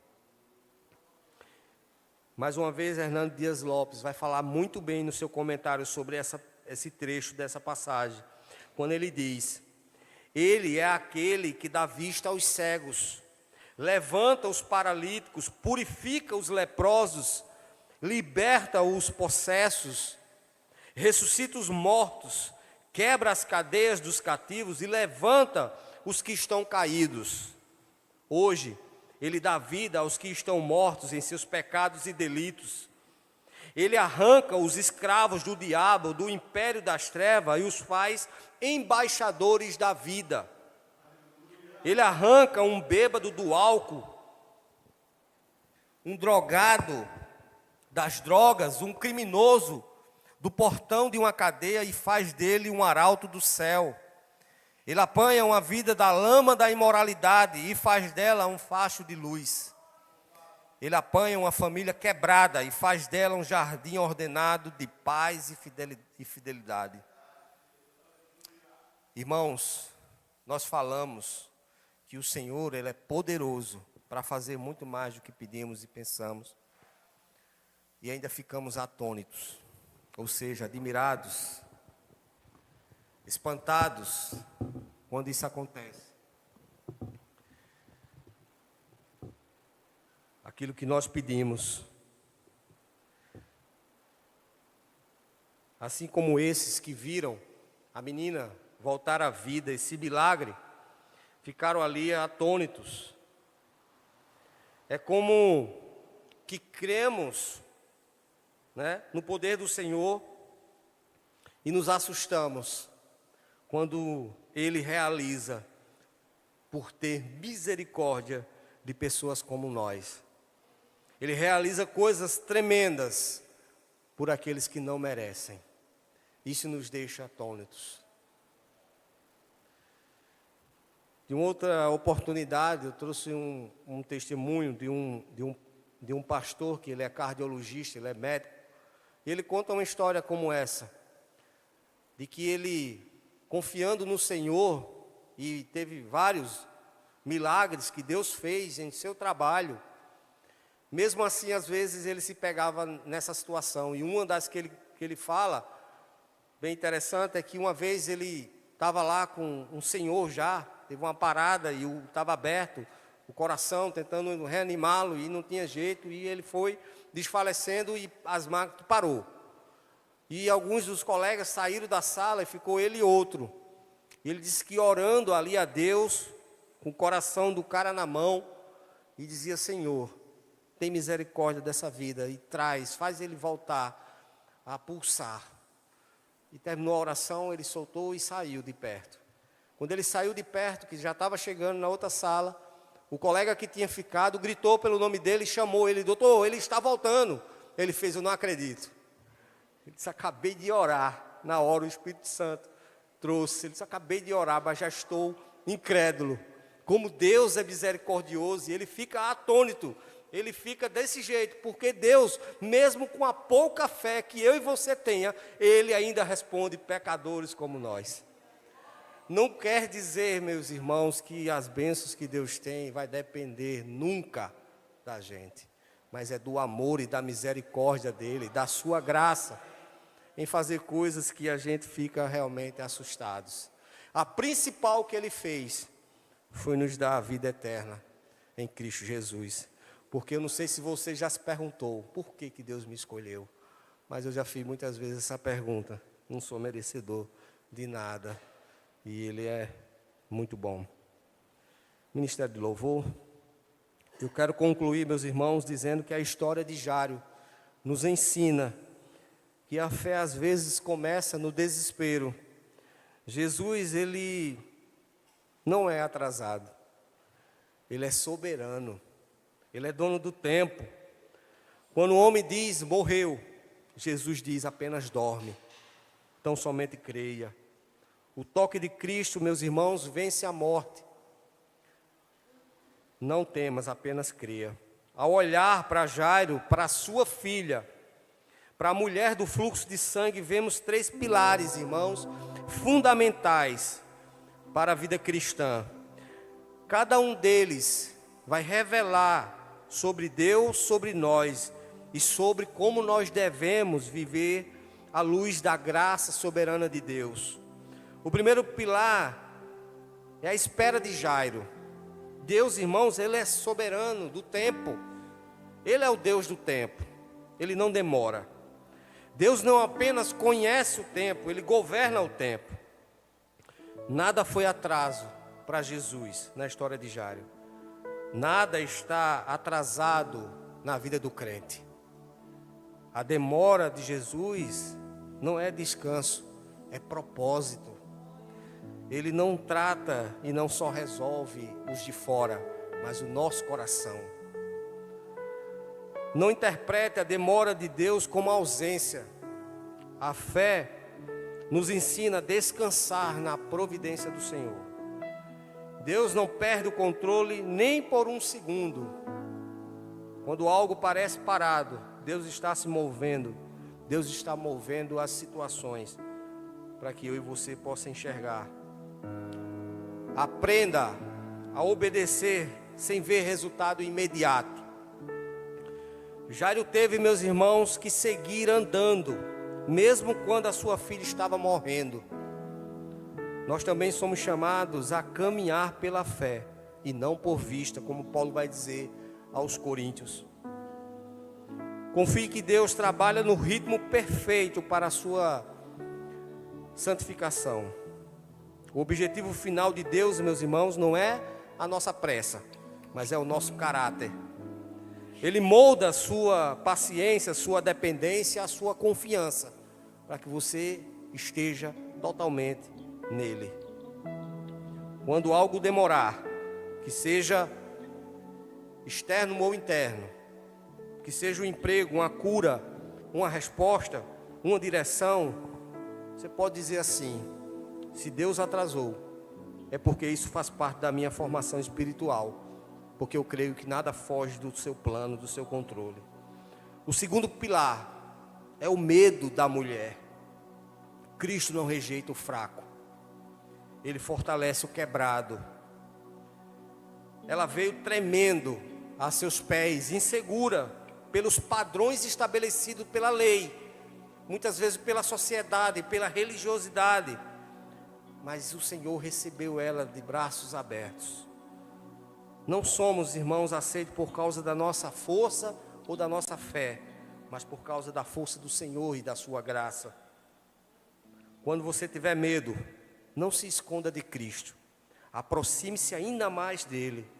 Mais uma vez, Hernando Dias Lopes vai falar muito bem no seu comentário sobre esse trecho dessa passagem, quando ele diz: Ele é aquele que dá vista aos cegos, levanta os paralíticos, purifica os leprosos, liberta os possessos, ressuscita os mortos, quebra as cadeias dos cativos e levanta os que estão caídos. Hoje, Ele dá vida aos que estão mortos em seus pecados e delitos. Ele arranca os escravos do diabo, do império das trevas, e os faz embaixadores da vida. Ele arranca um bêbado do álcool, um drogado das drogas, um criminoso do portão de uma cadeia e faz dele um arauto do céu. Ele apanha uma vida da lama da imoralidade e faz dela um facho de luz. Ele apanha uma família quebrada e faz dela um jardim ordenado de paz e fidelidade. Irmãos, nós falamos que o Senhor, Ele é poderoso para fazer muito mais do que pedimos e pensamos. E ainda ficamos atônitos, ou seja, admirados, espantados quando isso acontece. Aquilo que nós pedimos, assim como esses que viram a menina voltar à vida, esse milagre, ficaram ali atônitos. É como que cremos, né, no poder do Senhor e nos assustamos quando Ele realiza por ter misericórdia de pessoas como nós. Ele realiza coisas tremendas por aqueles que não merecem. Isso nos deixa atônitos. De uma outra oportunidade, eu trouxe um testemunho de um pastor, que ele é cardiologista, ele é médico. E ele conta uma história como essa, de que ele, confiando no Senhor, e teve vários milagres que Deus fez em seu trabalho, mesmo assim, às vezes, ele se pegava nessa situação. E uma das que ele fala, bem interessante, é que uma vez ele estava lá com um senhor já, teve uma parada e estava aberto, o coração, tentando reanimá-lo, e não tinha jeito, e ele foi desfalecendo e as máquinas parou. E alguns dos colegas saíram da sala e ficou ele e outro. E ele disse que orando ali a Deus, com o coração do cara na mão, e dizia: Senhor, tem misericórdia dessa vida e faz ele voltar a pulsar. E terminou a oração, ele soltou e saiu de perto. Quando ele saiu de perto, que já estava chegando na outra sala, o colega que tinha ficado gritou pelo nome dele e chamou ele: doutor, ele está voltando. Ele fez: eu não acredito. Ele disse: acabei de orar. Na hora o Espírito Santo trouxe. Ele disse: acabei de orar, mas já estou incrédulo. Como Deus é misericordioso, e ele fica atônito. Ele fica desse jeito, porque Deus, mesmo com a pouca fé que eu e você tenha, Ele ainda responde pecadores como nós. Não quer dizer, meus irmãos, que as bênçãos que Deus tem vai depender nunca da gente, mas é do amor e da misericórdia dEle, da sua graça, em fazer coisas que a gente fica realmente assustados. A principal que Ele fez foi nos dar a vida eterna em Cristo Jesus. Porque eu não sei se você já se perguntou, por que Deus me escolheu? Mas eu já fiz muitas vezes essa pergunta. Não sou merecedor de nada. E Ele é muito bom. Ministério de Louvor. Eu quero concluir, meus irmãos, dizendo que a história de Jairo nos ensina que a fé às vezes começa no desespero. Jesus, Ele não é atrasado. Ele é soberano. Ele é dono do tempo. Quando o homem diz, morreu, Jesus diz, apenas dorme. Então somente creia. O toque de Cristo, meus irmãos, vence a morte. Não temas, apenas creia. Ao olhar para Jairo, para sua filha, Para a mulher do fluxo de sangue, vemos 3 pilares, irmãos, fundamentais para a vida cristã. Cada um deles vai revelar sobre Deus, sobre nós e sobre como nós devemos viver à luz da graça soberana de Deus. O primeiro pilar é a espera de Jairo. Deus, irmãos, Ele é soberano do tempo. Ele é o Deus do tempo. Ele não demora. Deus não apenas conhece o tempo, Ele governa o tempo. Nada foi atraso para Jesus na história de Jairo. Nada está atrasado na vida do crente. A demora de Jesus não é descanso, é propósito. Ele não trata e não só resolve os de fora, mas o nosso coração. Não interprete a demora de Deus como ausência. A fé nos ensina a descansar na providência do Senhor. Deus não perde o controle nem por um segundo. Quando algo parece parado, Deus está se movendo. Deus está movendo as situações para que eu e você possam enxergar. Aprenda a obedecer sem ver resultado imediato. Jairo teve, meus irmãos, que seguir andando, mesmo quando a sua filha estava morrendo. Nós também somos chamados a caminhar pela fé e não por vista, como Paulo vai dizer aos Coríntios. Confie que Deus trabalha no ritmo perfeito para a sua santificação. O objetivo final de Deus, meus irmãos, não é a nossa pressa, mas é o nosso caráter. Ele molda a sua paciência, a sua dependência, a sua confiança, para que você esteja totalmente nele. Quando algo demorar, que seja externo ou interno, que seja um emprego, uma cura, uma resposta, uma direção, você pode dizer assim: se Deus atrasou, é porque isso faz parte da minha formação espiritual, porque eu creio que nada foge do seu plano, do seu controle. O segundo pilar é o medo da mulher. Cristo não rejeita o fraco, Ele fortalece o quebrado. Ela veio tremendo a seus pés, insegura pelos padrões estabelecidos pela lei, muitas vezes pela sociedade, pela religiosidade, mas o Senhor recebeu ela de braços abertos. Não somos, irmãos, aceitos por causa da nossa força ou da nossa fé, mas por causa da força do Senhor e da sua graça. Quando você tiver medo, não se esconda de Cristo. Aproxime-se ainda mais dele.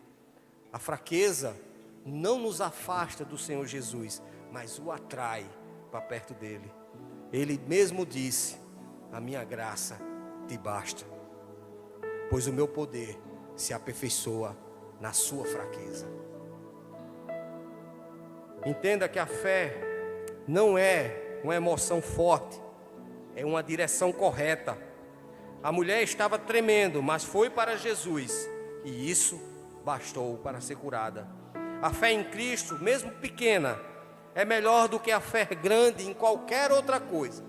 A fraqueza não nos afasta do Senhor Jesus, mas o atrai para perto dele. Ele mesmo disse: a minha graça te basta, pois o meu poder se aperfeiçoa na sua fraqueza. Entenda que a fé não é uma emoção forte, é uma direção correta. A mulher estava tremendo, mas foi para Jesus, e isso bastou para ser curada. A fé em Cristo, mesmo pequena, é melhor do que a fé grande em qualquer outra coisa.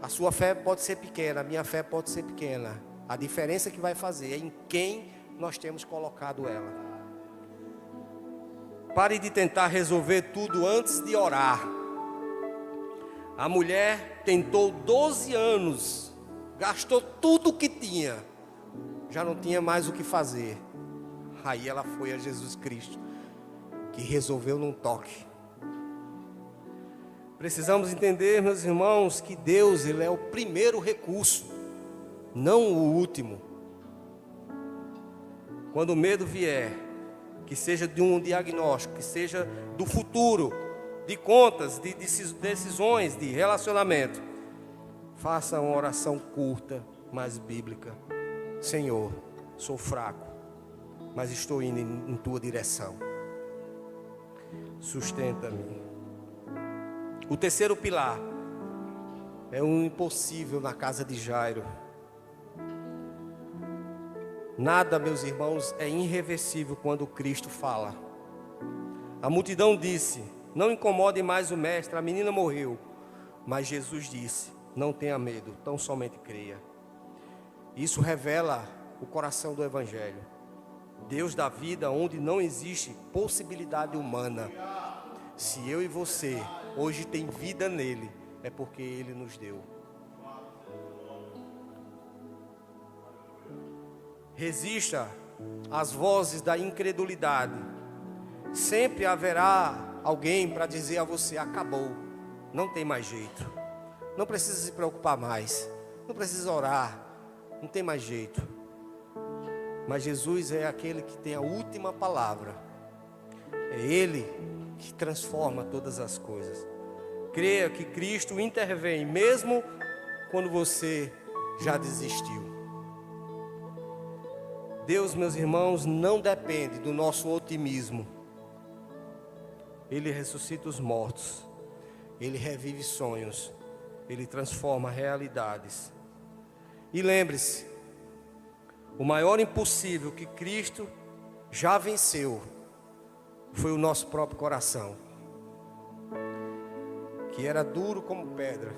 A sua fé pode ser pequena, a minha fé pode ser pequena. A diferença que vai fazer é em quem nós temos colocado ela. Pare de tentar resolver tudo antes de orar. A mulher tentou 12 anos, gastou tudo o que tinha, já não tinha mais o que fazer. Aí ela foi a Jesus Cristo, que resolveu num toque. Precisamos entender, meus irmãos, que Deus, Ele é o primeiro recurso, não o último. Quando o medo vier, que seja de um diagnóstico, que seja do futuro, de contas, de decisões, de relacionamento, faça uma oração curta, mas bíblica. Senhor, sou fraco, mas estou indo em tua direção. Sustenta-me. O terceiro pilar é um impossível na casa de Jairo. Nada, meus irmãos, é irreversível quando Cristo fala. A multidão disse: não incomodem mais o mestre, a menina morreu. Mas Jesus disse: não tenha medo, tão somente creia. Isso revela o coração do Evangelho. Deus dá vida onde não existe possibilidade humana. Se eu e você hoje tem vida nele, é porque ele nos deu. Resista às vozes da incredulidade. Sempre haverá alguém para dizer a você: acabou, não tem mais jeito, não precisa se preocupar mais, não precisa orar, não tem mais jeito. Mas Jesus é aquele que tem a última palavra. É Ele que transforma todas as coisas. Creia que Cristo intervém, mesmo quando você já desistiu. Deus, meus irmãos, não depende do nosso otimismo. Ele ressuscita os mortos. Ele revive sonhos. Ele transforma realidades. E lembre-se, o maior impossível que Cristo já venceu foi o nosso próprio coração, que era duro como pedra.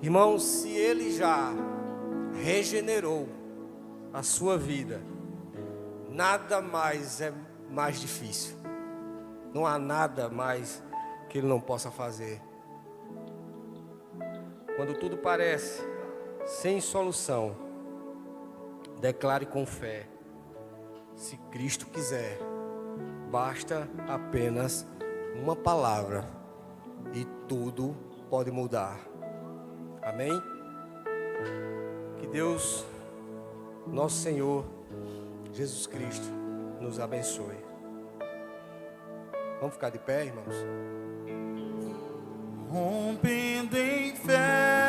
Irmãos, se Ele já regenerou a sua vida, nada mais é mais difícil. Não há nada mais que Ele não possa fazer. Quando tudo parece sem solução, declare com fé: se Cristo quiser, basta apenas uma palavra e tudo pode mudar. Amém? Que Deus, nosso Senhor Jesus Cristo, nos abençoe. Vamos ficar de pé, irmãos? Rompendo em fé.